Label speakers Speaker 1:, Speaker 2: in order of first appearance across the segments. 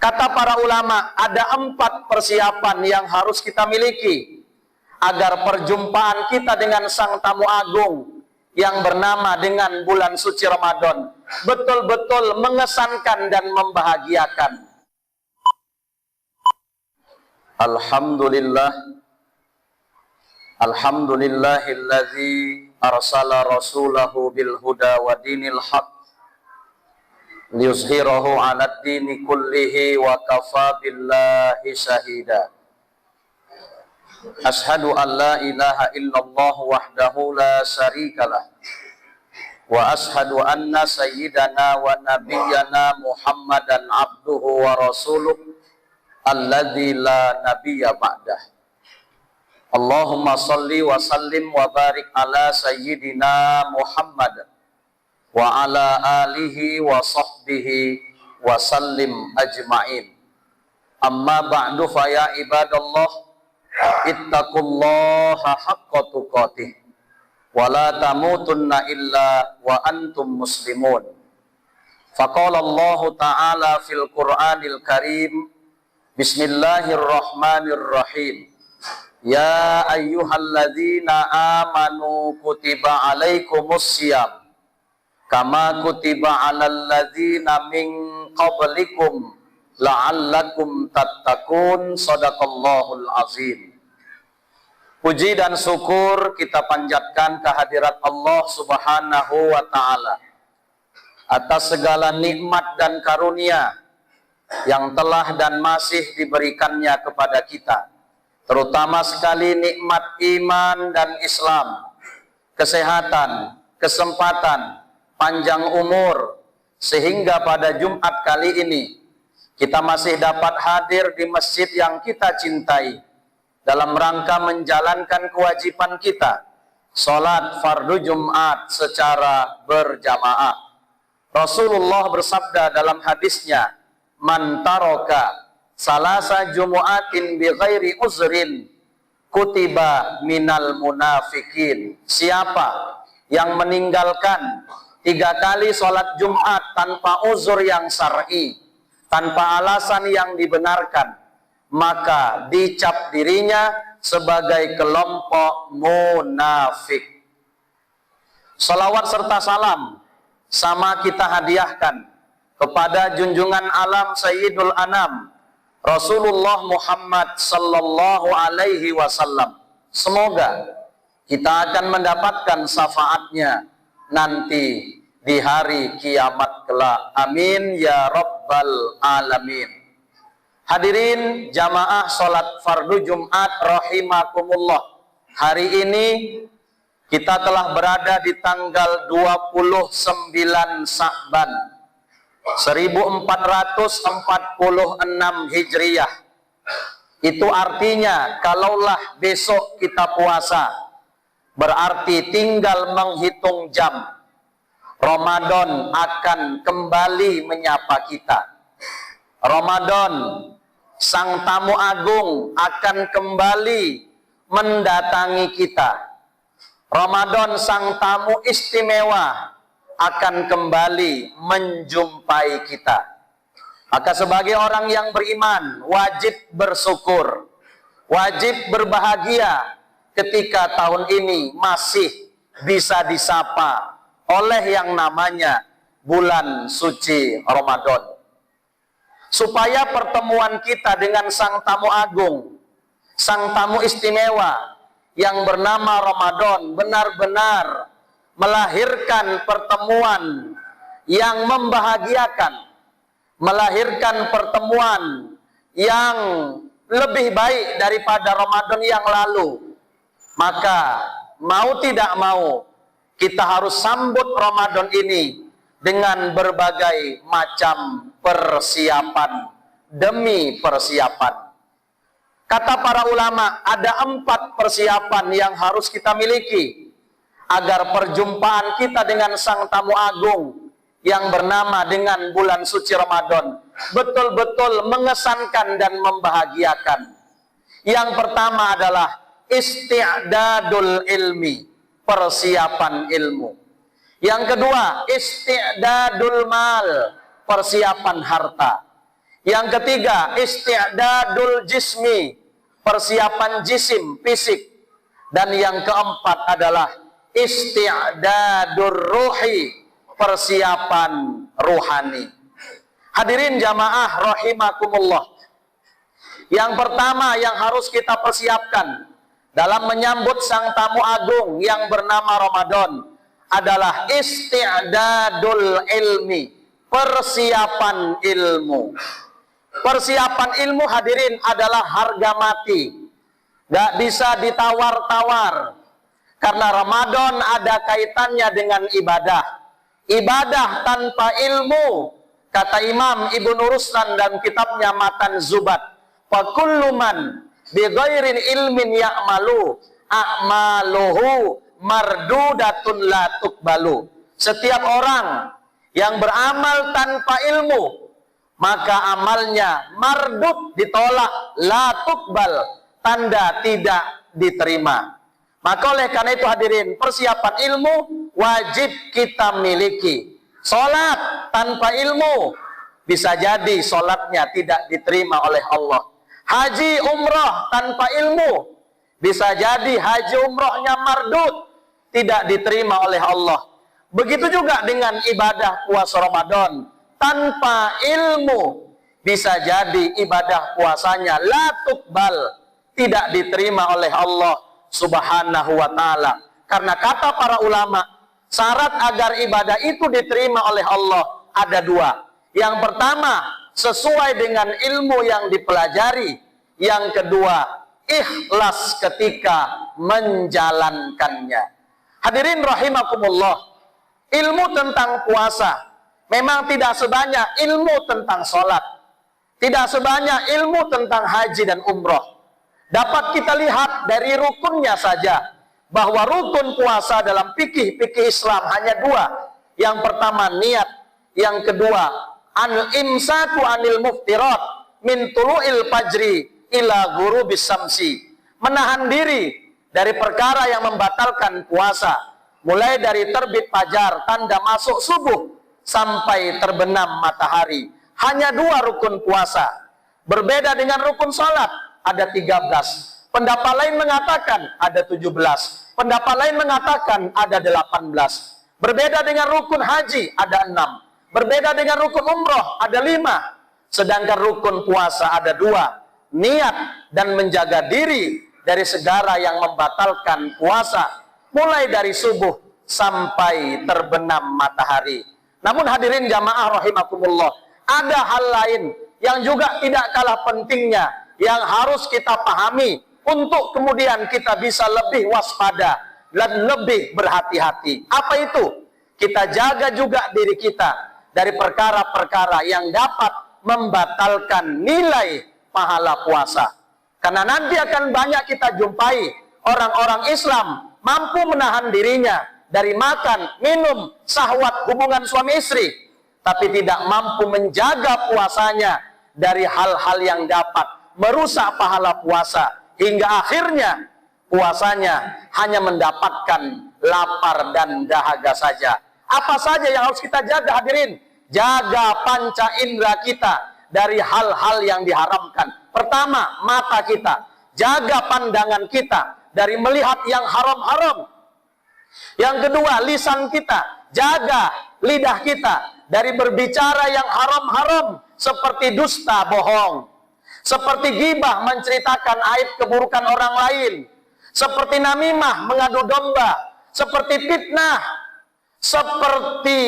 Speaker 1: Kata para ulama, ada 4 persiapan yang harus kita miliki agar perjumpaan kita dengan Sang Tamu Agung yang bernama dengan bulan suci Ramadan betul-betul mengesankan dan membahagiakan. Alhamdulillahilladzi arsala rasulahu bil huda wa dinil haq liyuzhirahu 'alad dini kullihi wa kafa billahi syahida. Ashhadu an la ilaha illallah wahdahu la syarikalah wa ashhadu anna sayyidana wa nabiyyana Muhammadan abduhu wa rasuluh alladzi la nabiyya ba'dah. Allahumma salli wa sallim wa barik ala sayyidina Muhammad wa ala alihi wa sahbihi wa sallim ajma'in. Amma ba'du fa ya ibadallah ittaqullaha haqqa tuqatih wa la tamutunna illa wa antum muslimun. Faqala Allah ta'ala fil Qur'anil Karim, bismillahirrahmanirrahim, ya ayyuhalladzina amanu kutiba alaikumus siyam kama kutiba alal ladzina min qablikum la'allakum tattaqun. Shadaqallahul azim. Puji dan syukur kita panjatkan kehadirat Allah Subhanahu wa taala atas segala nikmat dan karunia yang telah dan masih diberikannya kepada kita, terutama sekali nikmat iman dan Islam, kesehatan, kesempatan, panjang umur, sehingga pada Jumat kali ini kita masih dapat hadir di masjid yang kita cintai dalam rangka menjalankan kewajiban kita, sholat fardu Jumat secara berjamaah. Rasulullah bersabda dalam hadisnya, man taroka salasa jumu'atin bi ghairi uzrin kutiba minal munafikin. Siapa yang meninggalkan 3 kali sholat Jumat tanpa uzur yang syar'i, tanpa alasan yang dibenarkan, maka dicap dirinya sebagai kelompok munafik. Salawat serta salam sama kita hadiahkan kepada junjungan alam Sayyidul Anam Rasulullah Muhammad sallallahu alaihi wasallam. Semoga kita akan mendapatkan syafaatnya nanti di hari kiamat kelak. Amin ya rabbal alamin. Hadirin jamaah salat fardu Jumat rahimakumullah. Hari ini kita telah berada di tanggal 29 Sya'ban 1446 Hijriyah. Itu artinya kalaulah besok kita puasa, berarti tinggal menghitung jam, Ramadan akan kembali menyapa kita. Ramadan, Sang Tamu Agung akan kembali mendatangi kita. Ramadan, Sang Tamu Istimewa akan kembali menjumpai kita. Maka sebagai orang yang beriman, wajib bersyukur, wajib berbahagia ketika tahun ini masih bisa disapa oleh yang namanya bulan suci Ramadan. Supaya pertemuan kita dengan Sang Tamu Agung, Sang Tamu Istimewa yang bernama Ramadan benar-benar melahirkan pertemuan yang membahagiakan, melahirkan pertemuan yang lebih baik daripada Ramadan yang lalu. Maka mau tidak mau kita harus sambut Ramadan ini dengan berbagai macam persiapan demi persiapan. Kata para ulama, ada 4 persiapan yang harus kita miliki agar perjumpaan kita dengan Sang Tamu Agung yang bernama dengan bulan suci Ramadan betul-betul mengesankan dan membahagiakan. Yang pertama adalah isti'dadul ilmi, persiapan ilmu. Yang kedua, isti'dadul mal, persiapan harta. Yang ketiga, isti'dadul jismi, persiapan jisim, fisik. Dan yang keempat adalah isti'dadur ruhi, persiapan ruhani. Hadirin jamaah rahimakumullah. Yang pertama yang harus kita persiapkan dalam menyambut sang tamu agung yang bernama Ramadan adalah isti'dadul ilmi, persiapan ilmu. Persiapan ilmu hadirin adalah harga mati, gak bisa ditawar-tawar. Karena Ramadan ada kaitannya dengan ibadah. Ibadah tanpa ilmu, kata Imam Ibnu Ruslan dalam kitabnya Matan Zubat, fakullu man bighairin ilmin ya'malu a'maluhu mardudatun la tuqbalu. Setiap orang yang beramal tanpa ilmu, maka amalnya mardud, ditolak, la tuqbal, tanda tidak diterima. Maka oleh karena itu hadirin, persiapan ilmu wajib kita miliki. Salat tanpa ilmu bisa jadi salatnya tidak diterima oleh Allah. Haji umrah tanpa ilmu bisa jadi haji umrahnya mardud, tidak diterima oleh Allah. Begitu juga dengan ibadah puasa Ramadan, tanpa ilmu bisa jadi ibadah puasanya la tuqbal, tidak diterima oleh Allah Subhanahu wa ta'ala. Karena kata para ulama, syarat agar ibadah itu diterima oleh Allah ada dua. Yang pertama, sesuai dengan ilmu yang dipelajari. Yang kedua, ikhlas ketika menjalankannya. Hadirin rahimakumullah, ilmu tentang puasa memang tidak sebanyak ilmu tentang sholat, tidak sebanyak ilmu tentang haji dan umroh. Dapat kita lihat dari rukunnya saja, bahwa rukun puasa dalam fikih Islam hanya dua. Yang pertama niat, yang kedua al-imsaku anil muftirat min tulu'il fajri ila ghurubis samsi, menahan diri dari perkara yang membatalkan puasa, mulai dari terbit fajar, tanda masuk subuh, sampai terbenam matahari. Hanya dua rukun puasa. Berbeda dengan rukun salat, ada 13. Pendapat lain mengatakan ada 17. Pendapat lain mengatakan ada 18. Berbeda dengan rukun haji, ada 6. Berbeda dengan rukun umroh, ada 5. Sedangkan rukun puasa ada 2. Niat dan menjaga diri dari segala yang membatalkan puasa, mulai dari subuh sampai terbenam matahari. Namun hadirin jamaah rahimakumullah, ada hal lain yang juga tidak kalah pentingnya, yang harus kita pahami untuk kemudian kita bisa lebih waspada dan lebih berhati-hati. Apa itu? Kita jaga juga diri kita dari perkara-perkara yang dapat membatalkan nilai pahala puasa. Karena nanti akan banyak kita jumpai orang-orang Islam mampu menahan dirinya dari makan, minum, syahwat hubungan suami istri, tapi tidak mampu menjaga puasanya dari hal-hal yang dapat merusak pahala puasa, hingga akhirnya puasanya hanya mendapatkan lapar dan dahaga saja. Apa saja yang harus kita jaga hadirin? Jaga panca indera kita dari hal-hal yang diharamkan. Pertama, mata kita. Jaga pandangan kita dari melihat yang haram-haram. Yang kedua, lisan kita. Jaga lidah kita dari berbicara yang haram-haram, seperti dusta, bohong, seperti ghibah, menceritakan aib keburukan orang lain, seperti namimah, mengadu domba, seperti fitnah, seperti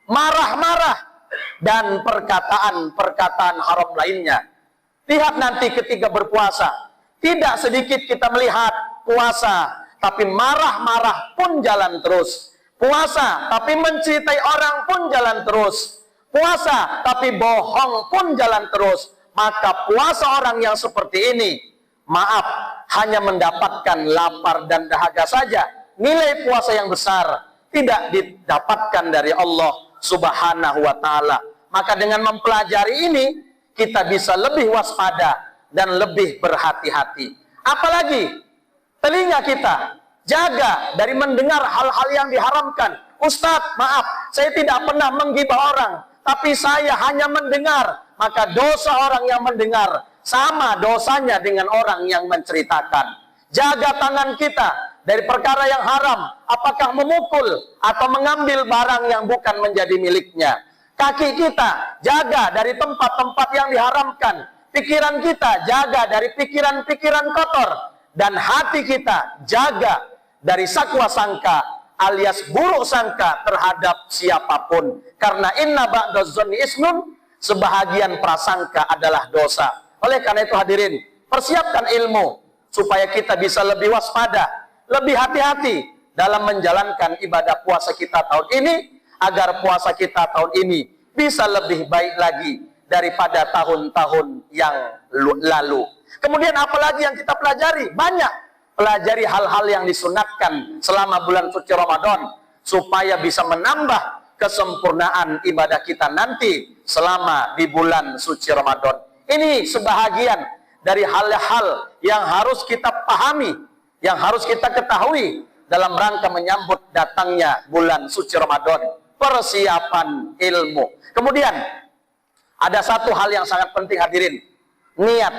Speaker 1: marah-marah, dan perkataan-perkataan haram lainnya. Lihat nanti ketika berpuasa, tidak sedikit kita melihat puasa tapi marah-marah pun jalan terus, puasa tapi mencintai orang pun jalan terus, puasa tapi bohong pun jalan terus. Maka puasa orang yang seperti ini, maaf, hanya mendapatkan lapar dan dahaga saja. Nilai puasa yang besar tidak didapatkan dari Allah Subhanahu wa ta'ala. Maka dengan mempelajari ini, kita bisa lebih waspada dan lebih berhati-hati. Apalagi telinga kita, jaga dari mendengar hal-hal yang diharamkan. Ustadz, maaf, saya tidak pernah menggibah orang, tapi saya hanya mendengar maka dosa orang yang mendengar sama dosanya dengan orang yang menceritakan. Jaga tangan kita dari perkara yang haram, apakah memukul atau mengambil barang yang bukan menjadi miliknya. Kaki kita jaga dari tempat-tempat yang diharamkan. Pikiran kita jaga dari pikiran-pikiran kotor. Dan hati kita jaga dari sakwa sangka alias buruk sangka terhadap siapapun. Karena inna ba'daz-dzanni ismun, sebahagian prasangka adalah dosa. Oleh karena itu hadirin, persiapkan ilmu supaya kita bisa lebih waspada, lebih hati-hati dalam menjalankan ibadah puasa kita tahun ini, agar puasa kita tahun ini bisa lebih baik lagi daripada tahun-tahun yang lalu. Kemudian apalagi yang kita pelajari? Banyak. Pelajari hal-hal yang disunatkan selama bulan suci Ramadan, supaya bisa menambah kesempurnaan ibadah kita nanti selama di bulan suci Ramadan. Ini sebahagian dari hal-hal yang harus kita pahami, yang harus kita ketahui dalam rangka menyambut datangnya bulan suci Ramadan. Persiapan ilmu. Kemudian ada satu hal yang sangat penting hadirin. Niat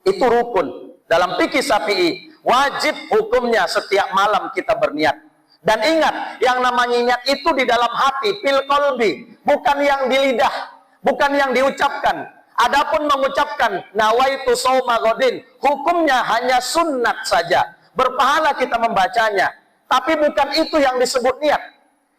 Speaker 1: itu rukun. Dalam fikih Syafi'i wajib hukumnya setiap malam kita berniat. Dan ingat, yang namanya niat itu di dalam hati, fil qalbi, bukan yang di lidah, bukan yang diucapkan. Adapun mengucapkan nawaitu shauma ghadin, hukumnya hanya sunnat saja. Berpahala kita membacanya, tapi bukan itu yang disebut niat.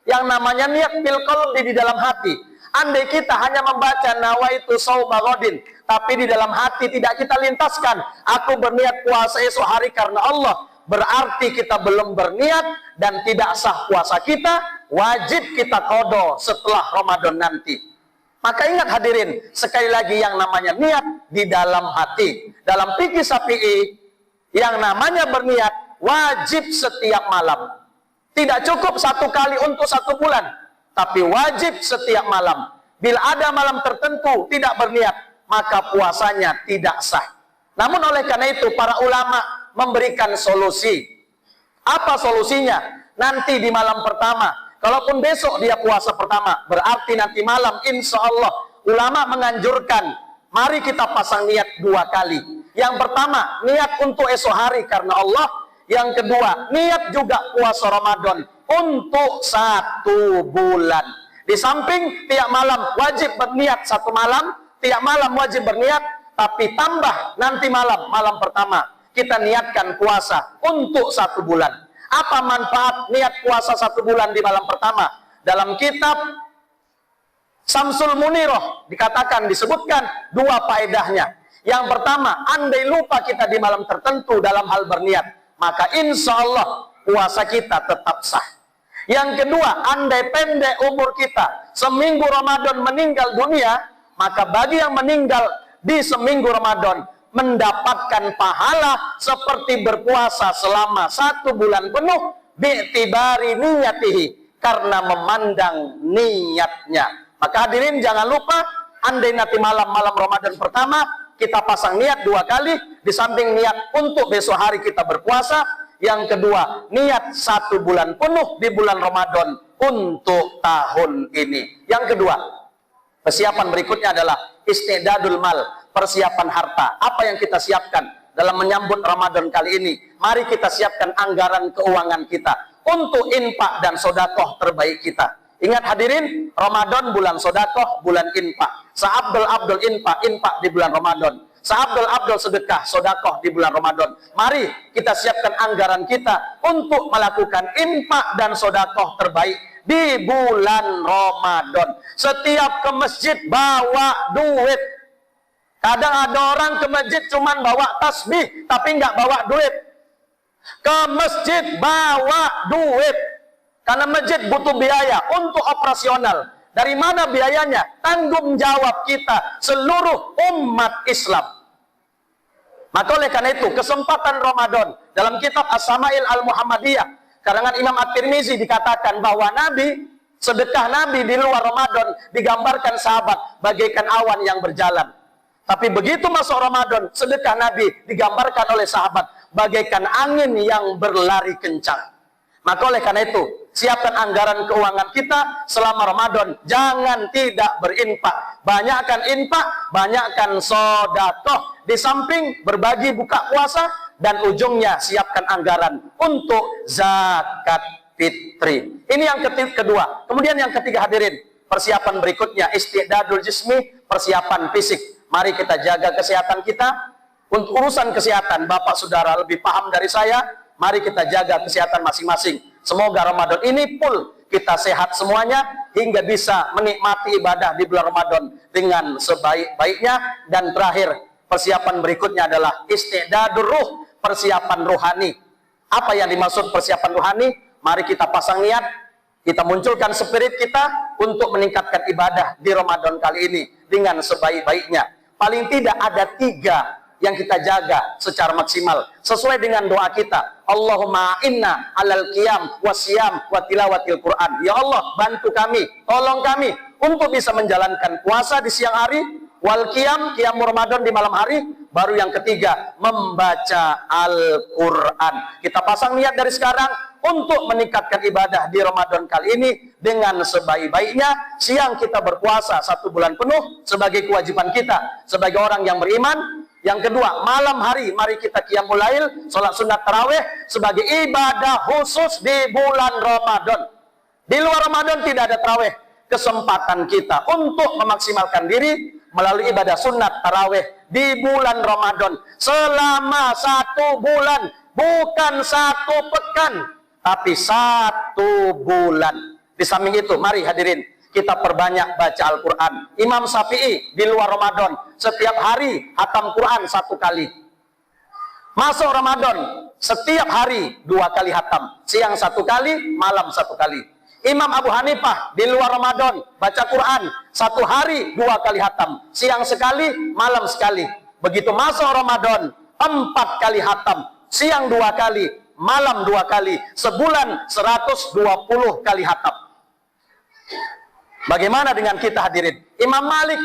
Speaker 1: Yang namanya niat fil qalbi, di dalam hati. Andai kita hanya membaca nawaitu shauma ghadin, tapi di dalam hati tidak kita lintaskan, aku berniat puasa esok hari karena Allah, berarti kita belum berniat dan tidak sah puasa kita, wajib kita qada setelah Ramadan nanti. Maka ingat hadirin, sekali lagi yang namanya niat di dalam hati. Dalam fikih Syafi'i, yang namanya berniat wajib setiap malam. Tidak cukup satu kali untuk satu bulan, tapi wajib setiap malam. Bila ada malam tertentu tidak berniat, maka puasanya tidak sah. Namun oleh karena itu para ulama memberikan solusi. Apa solusinya? Nanti di malam pertama, kalaupun besok dia puasa pertama, berarti nanti malam insya Allah ulama menganjurkan, mari kita pasang niat 2 kali. Yang pertama, niat untuk esok hari karena Allah. Yang kedua, niat juga puasa Ramadan untuk 1 bulan. Di samping tiap malam wajib berniat 1 malam, tiap malam wajib berniat, tapi tambah nanti malam, malam pertama kita niatkan puasa untuk 1 bulan. Apa manfaat niat puasa 1 bulan di malam pertama? Dalam kitab Samsul Munirah dikatakan, disebutkan 2 faedahnya. Yang pertama, andai lupa kita di malam tertentu dalam hal berniat, maka insya Allah puasa kita tetap sah. Yang kedua, andai pendek umur kita, seminggu Ramadan meninggal dunia, maka bagi yang meninggal di seminggu Ramadan mendapatkan pahala seperti berpuasa selama 1 bulan penuh bi'tibari niyatihi, karena memandang niatnya. Maka hadirin jangan lupa, andai nanti malam Ramadan pertama kita pasang niat 2 kali, di samping niat untuk besok hari kita berpuasa. Yang kedua, niat 1 bulan penuh di bulan Ramadan untuk tahun ini. Yang kedua, persiapan berikutnya adalah istidadul mal, persiapan harta. Apa yang kita siapkan dalam menyambut Ramadan kali ini? Mari kita siapkan anggaran keuangan kita untuk infak dan sodakoh terbaik kita. Ingat hadirin, Ramadan bulan sodakoh, bulan infak. Sa'abdul infak di bulan Ramadan. Sa'abdul sedekah, sodakoh di bulan Ramadan. Mari kita siapkan anggaran kita untuk melakukan infak dan sodakoh terbaik di bulan Ramadan. Setiap ke masjid bawa duit. Kadang ada orang ke masjid cuman bawa tasbih, tapi nggak bawa duit. Ke masjid bawa duit. Karena masjid butuh biaya untuk operasional. Dari mana biayanya? Tanggung jawab kita seluruh umat Islam. Maka oleh karena itu, kesempatan Ramadan dalam kitab As-Sama'il Al-Muhammadiyah karangan Imam At-Tirmizi dikatakan bahwa sedekah Nabi di luar Ramadan digambarkan sahabat bagaikan awan yang berjalan. Tapi begitu masuk Ramadan, sedekah Nabi digambarkan oleh sahabat bagaikan angin yang berlari kencang. Maka oleh karena itu, siapkan anggaran keuangan kita selama Ramadan. Jangan tidak berinfak. Banyakkan infak, banyakkan sedekah. Di samping berbagi buka puasa, dan ujungnya siapkan anggaran untuk zakat fitri. Ini yang kedua. Kemudian yang ketiga hadirin, persiapan berikutnya istidadul jismi, persiapan fisik. Mari kita jaga kesehatan kita. Untuk urusan kesehatan, Bapak Saudara lebih paham dari saya. Mari kita jaga kesehatan masing-masing. Semoga Ramadan ini full kita sehat semuanya, hingga bisa menikmati ibadah di bulan Ramadan dengan sebaik-baiknya. Dan terakhir, persiapan berikutnya adalah istidadur ruh, persiapan rohani. Apa yang dimaksud persiapan rohani? Mari kita pasang niat, kita munculkan spirit kita untuk meningkatkan ibadah di Ramadan kali ini dengan sebaik-baiknya. Paling tidak ada 3 yang kita jaga secara maksimal sesuai dengan doa kita. Allahumma inna alal qiyam wasyam wa tilawatil Quran. Ya Allah, bantu kami, tolong kami untuk bisa menjalankan puasa di siang hari, wal qiyam, qiyam Ramadan di malam hari. Baru yang ketiga, membaca Al-Quran. Kita pasang niat dari sekarang untuk meningkatkan ibadah di Ramadan kali ini dengan sebaik-baiknya. Siang kita berpuasa 1 bulan penuh sebagai kewajiban kita sebagai orang yang beriman. Yang kedua, malam hari mari kita qiyamul lail, sholat sunat tarawih sebagai ibadah khusus di bulan Ramadan. Di luar Ramadan tidak ada tarawih. Kesempatan kita untuk memaksimalkan diri melalui ibadah sunat tarawih di bulan Ramadan selama 1 bulan, bukan 1 pekan, tapi 1 bulan. Di samping itu, mari hadirin, kita perbanyak baca Al-Quran. Imam Syafi'i di luar Ramadan setiap hari hatam Quran 1 kali. Masuk Ramadan setiap hari 2 kali hatam, siang 1 kali, malam 1 kali. Imam Abu Hanifah di luar Ramadan baca Quran 1 hari 2 kali hatam, siang sekali, malam sekali. Begitu masuk Ramadan 4 kali hatam, siang 2 kali, malam 2 kali, sebulan 120 kali hatam. Bagaimana dengan kita hadirin? Imam Malik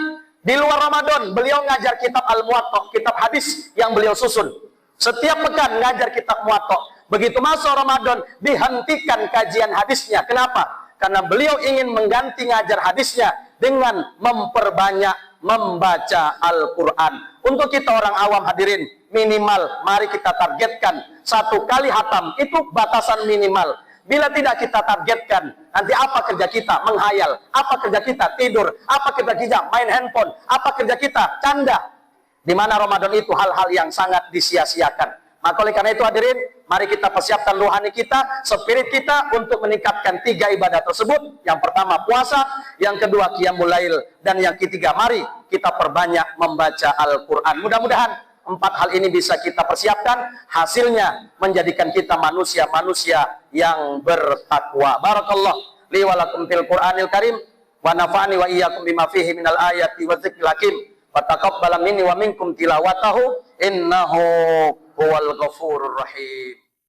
Speaker 1: di luar Ramadan beliau ngajar kitab Al-Muwatta, kitab hadis yang beliau susun. Setiap pekan ngajar kitab Muwatta. Begitu masuk Ramadan dihentikan kajian hadisnya. Kenapa? Karena beliau ingin mengganti ngajar hadisnya dengan memperbanyak membaca Al-Quran. Untuk kita orang awam hadirin, minimal mari kita targetkan 1 kali hatam, itu batasan minimal. Bila tidak kita targetkan, nanti apa kerja kita? Menghayal. Apa kerja kita? Tidur. Apa kerja kita? Main handphone. Apa kerja kita? Canda. Di mana Ramadan itu hal-hal yang sangat disia-siakan. Maka oleh karena itu hadirin, mari kita persiapkan rohani kita, spirit kita untuk meningkatkan 3 ibadah tersebut. Yang pertama puasa, yang kedua qiyamul lail, dan yang ketiga mari kita perbanyak membaca Al-Quran. Mudah-mudahan 4 hal ini bisa kita persiapkan, hasilnya menjadikan kita manusia-manusia yang bertakwa. Barakallah li wa lakum fil Qur'anil Karim wa nafa'ani wa iyyakum bima fihi minal ayati wa dzikril hakim. Wa taqabbal minni wa minkum tilawatahu innahu huwal ghafurur rahim.